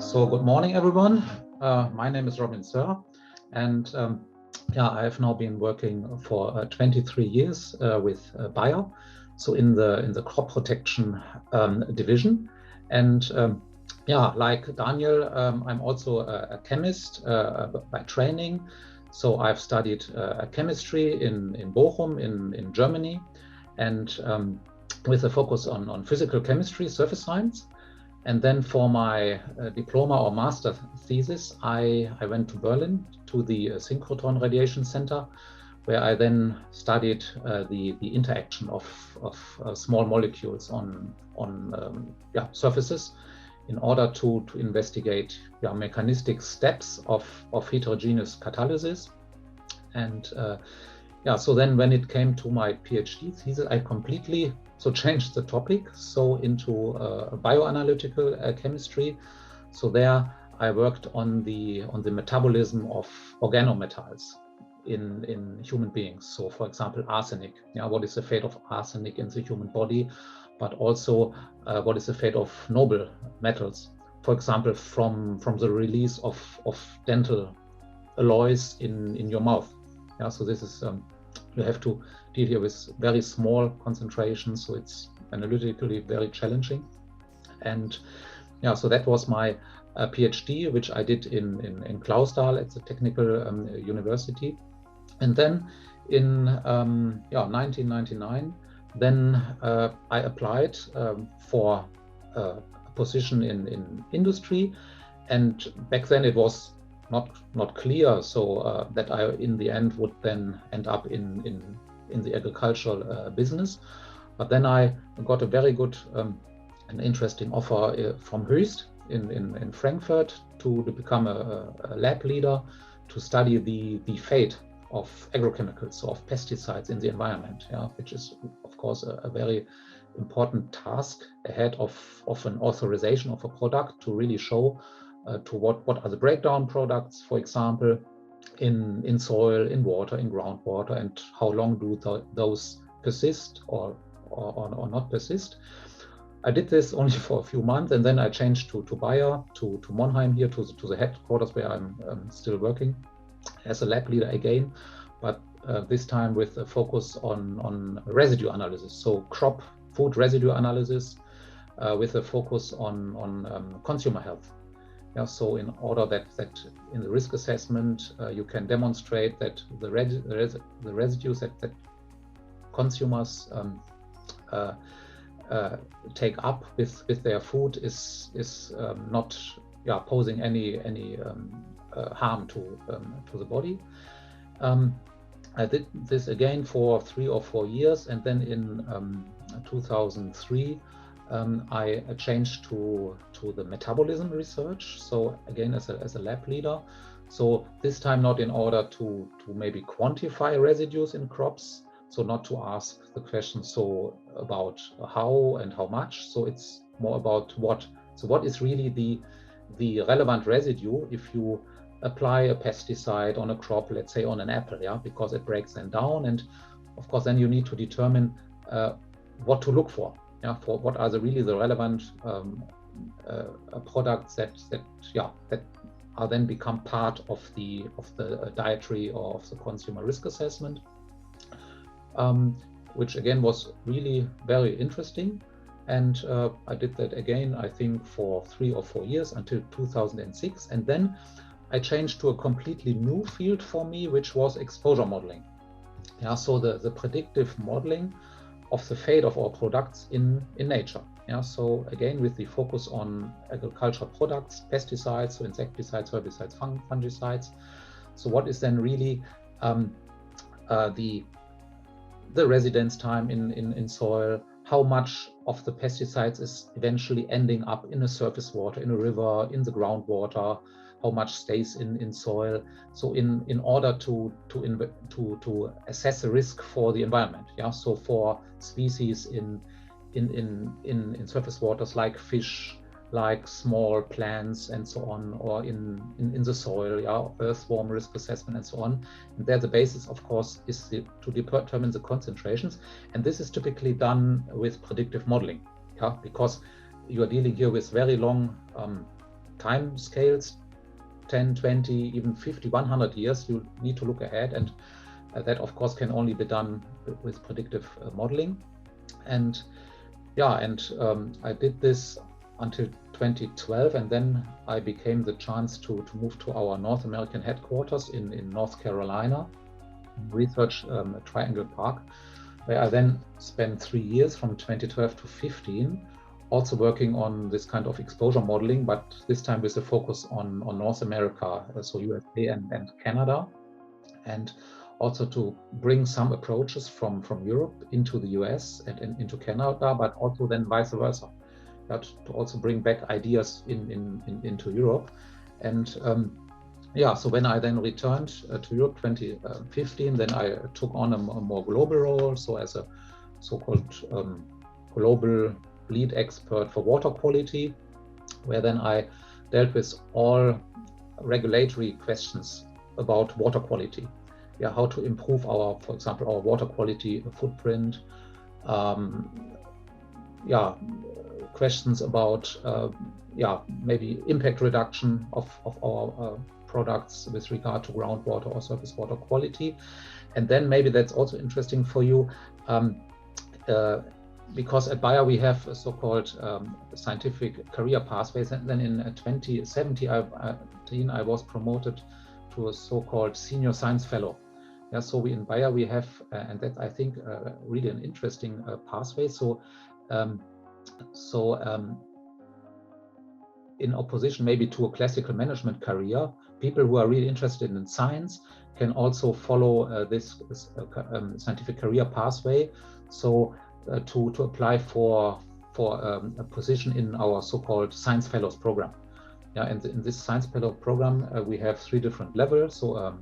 So good morning, everyone. My name is Robin Sir, and I have now been working for 23 years with Bayer, so in the crop protection division. And like Daniel, I'm also a chemist by training. So I've studied chemistry in Bochum in Germany, and with a focus on physical chemistry, surface science. And then for my diploma or master thesis, I went to Berlin to the synchrotron radiation center, where I then studied the interaction of small molecules on surfaces in order to investigate mechanistic steps of heterogeneous catalysis. And so then when it came to my PhD thesis, I completely changed the topic into bioanalytical chemistry. So there I worked on the metabolism of organometals in human beings. So for example, arsenic. What is the fate of arsenic in the human body, but also what is the fate of noble metals, for example, from the release of dental alloys in your mouth. So this is you have to deal here with very small concentrations, so it's analytically very challenging. And so that was my PhD, which I did in Clausthal at the Technical University. And then in 1999, then I applied for a position in industry, and back then it was not clear, so that I in the end would then end up in the agricultural business. But then I got a very good and interesting offer from Höchst in Frankfurt to become a lab leader to study the fate of agrochemicals, so of pesticides in the environment, which is of course a very important task ahead of an authorization of a product to really show to what are the breakdown products, for example, in soil, in water, in groundwater, and how long do those persist or not persist. I did this only for a few months, and then I changed to Bayer, to Monheim here, to the headquarters where I'm still working as a lab leader again, but this time with a focus on residue analysis, so crop food residue analysis with a focus on consumer health. So in order that in the risk assessment you can demonstrate that the residues that consumers take up with their food is not posing any harm to the body. I did this again for 3 or 4 years, and then in 2003 I changed to the metabolism research. So again, as a lab leader. So this time not in order to maybe quantify residues in crops. So not to ask the question about how and how much. So it's more about what. So what is really the relevant residue if you apply a pesticide on a crop, let's say on an apple, because it breaks them down, and of course then you need to determine what to look for. For what are really the relevant products that are then become part of the dietary or of the consumer risk assessment, which again was really very interesting. And I did that again, I think, for 3 or 4 years until 2006, and then I changed to a completely new field for me, which was exposure modeling. So the predictive modeling of the fate of our products in nature. So again, with the focus on agricultural products, pesticides, so insecticides, herbicides, fungicides. So what is then really the residence time in soil? How much of the pesticides is eventually ending up in a surface water, in a river, in the groundwater? How much stays in soil? So in order to assess the risk for the environment, so for species in surface waters like fish, like small plants and so on, or in the soil, earthworm risk assessment and so on. And there the basis, of course, is to determine the concentrations, and this is typically done with predictive modeling, because you are dealing here with very long time scales, 10, 20, even 50, 100 years, you need to look ahead, and that of course can only be done with predictive modeling. And yeah, I did this until 2012, and then I became the chance to move to our North American headquarters in North Carolina, Research Triangle Park, where I then spent 3 years from 2012 to 15, also working on this kind of exposure modeling, but this time with a focus on North America, so USA and Canada, and also to bring some approaches from Europe into the US and into Canada, but also then vice versa, to also bring back ideas into Europe. And yeah, so when I then returned to Europe 2015, then I took on a more global role, so as a so-called global lead expert for water quality, where then I dealt with all regulatory questions about water quality. Yeah, how to improve our, for example, our water quality footprint. Yeah, questions about maybe impact reduction of our products with regard to groundwater or surface water quality. And then maybe that's also interesting for you, because at Bayer we have a so-called scientific career pathways, and then in 2017 I was promoted to a so-called senior science fellow. Yeah, so we in Bayer we have, and that's I think really an interesting pathway. So in opposition maybe to a classical management career, people who are really interested in science can also follow this scientific career pathway. So to apply for a position in our so-called Science Fellows program. Yeah, and in this Science Fellow program, we have 3 different levels. So a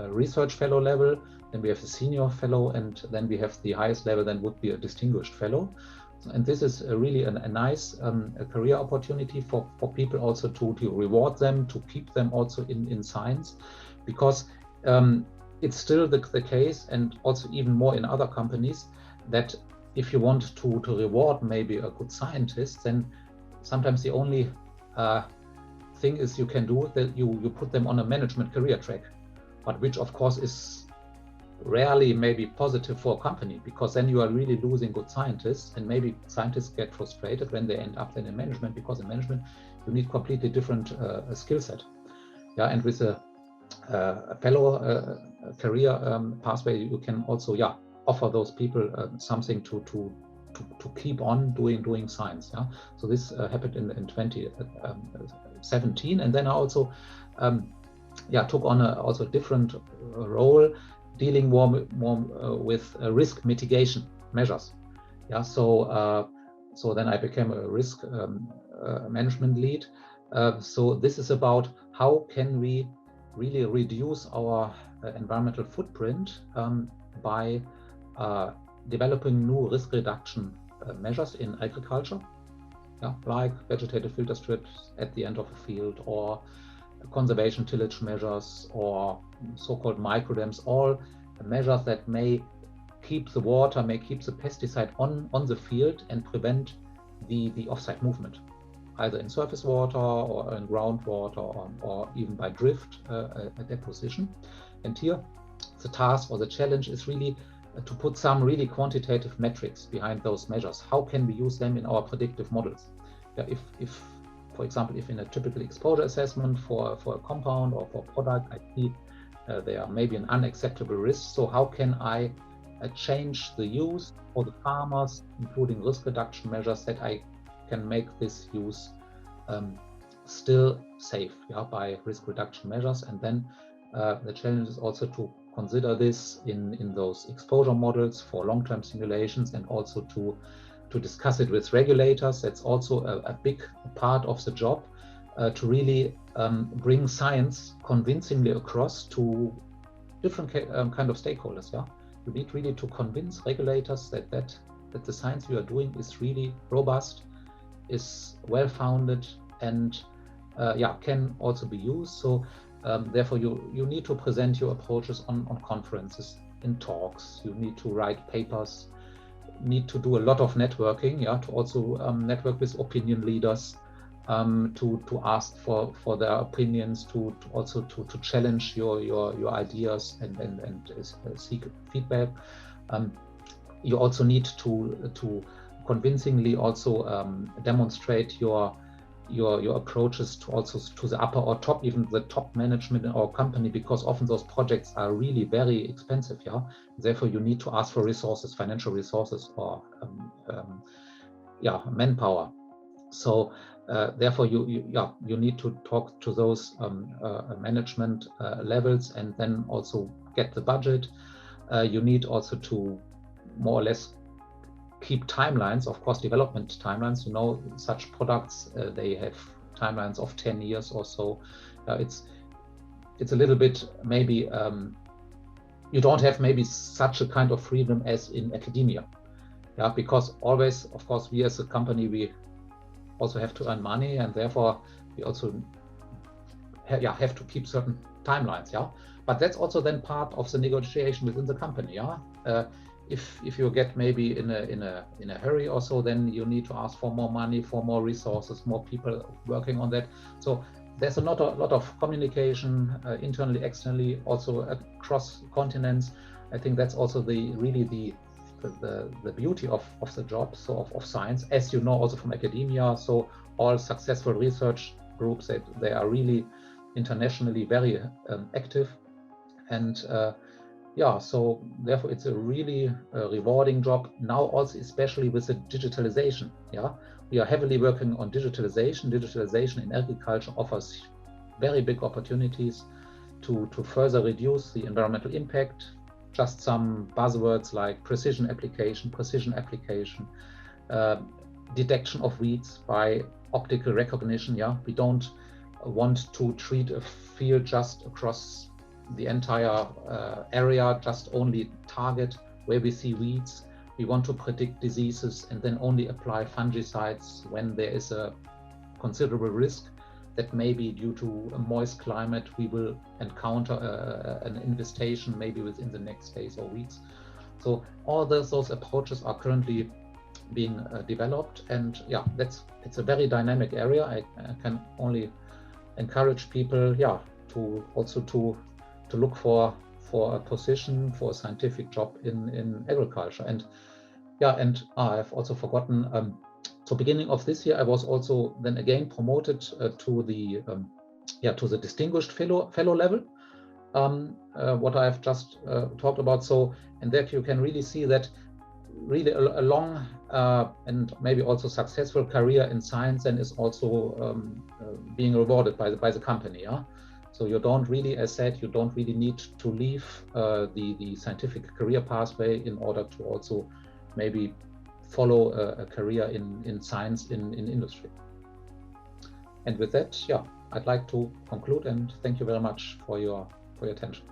research fellow level, then we have a senior fellow, and then we have the highest level, then would be a distinguished fellow. And this is really a nice career opportunity for people also to reward them, to keep them also in science, because it's still the case, and also even more in other companies, that if you want to reward maybe a good scientist, then sometimes the only thing is you can do that you put them on a management career track, but which of course is rarely maybe positive for a company, because then you are really losing good scientists, and maybe scientists get frustrated when they end up then in management, because in management you need completely different skill set. Yeah, and with a fellow career pathway, you can also offer those people something to keep on doing science. Yeah, so this happened in 2017, and then I also took on a different role, dealing more with risk mitigation measures. Yeah, so then I became a risk management lead. So this is about how can we really reduce our environmental footprint by developing new risk reduction measures in agriculture, like vegetative filter strips at the end of a field, or conservation tillage measures, or so-called microdams, all measures that may keep the water, may keep the pesticide on the field and prevent the offsite movement, either in surface water or in groundwater, or even by drift deposition. And here the task or the challenge is really to put some really quantitative metrics behind those measures. How can we use them in our predictive models? If for example, if in a typical exposure assessment for a compound or for a product, I see there may be an unacceptable risk. So how can I change the use for the farmers, including risk reduction measures, that I can make this use still safe by risk reduction measures? And then the challenge is also to consider this in those exposure models for long-term simulations, and also to discuss it with regulators. That's also a big part of the job, to really bring science convincingly across to different kind of stakeholders. Yeah, you need really to convince regulators that the science you are doing is really robust, is well-founded, and can also be used. So therefore you need to present your approaches on conferences, in talks. You need to write papers, need to do a lot of networking, to also network with opinion leaders, to ask for their opinions, to also challenge your ideas and seek feedback. You also need to convincingly also demonstrate your approaches to the upper or top, even the top management in our company, because often those projects are really very expensive. Yeah, therefore you need to ask for resources, financial resources, or manpower. So therefore you need to talk to those management levels and then also get the budget. You need also to more or less keep timelines, of course, development timelines. You know, such products, they have timelines of 10 years or so. It's a little bit maybe, you don't have maybe such a kind of freedom as in academia. Yeah, because always, of course, we as a company, we also have to earn money, and therefore we also have to keep certain timelines. Yeah, but that's also then part of the negotiation within the company. Yeah, if you get maybe in a hurry or so, then you need to ask for more money, for more resources, more people working on that. So there's a lot of communication internally, externally, also across continents. I think that's also really the beauty of the job, so of science, as you know, also from academia. So all successful research groups, they are really internationally very active, and so therefore it's a really rewarding job now, also especially with the digitalization. Yeah, we are heavily working on digitalization. Digitalization in agriculture offers very big opportunities to further reduce the environmental impact. Just some buzzwords like precision application, detection of weeds by optical recognition. Yeah, we don't want to treat a field just across the entire area, just only target where we see weeds. We want to predict diseases and then only apply fungicides when there is a considerable risk that maybe due to a moist climate we will encounter an infestation maybe within the next days or weeks. So all those approaches are currently being developed, and yeah, it's a very dynamic area. I can only encourage people to also to look for a position, for a scientific job in agriculture. And I've also forgotten, so beginning of this year I was also then again promoted to the distinguished fellow level, what I've just talked about. So, and there you can really see that really a long and maybe also successful career in science and is also being rewarded by the company. Yeah, so you don't really, as said, you don't really need to leave the scientific career pathway in order to also maybe follow a career in science in industry. And with that, I'd like to conclude and thank you very much for your attention.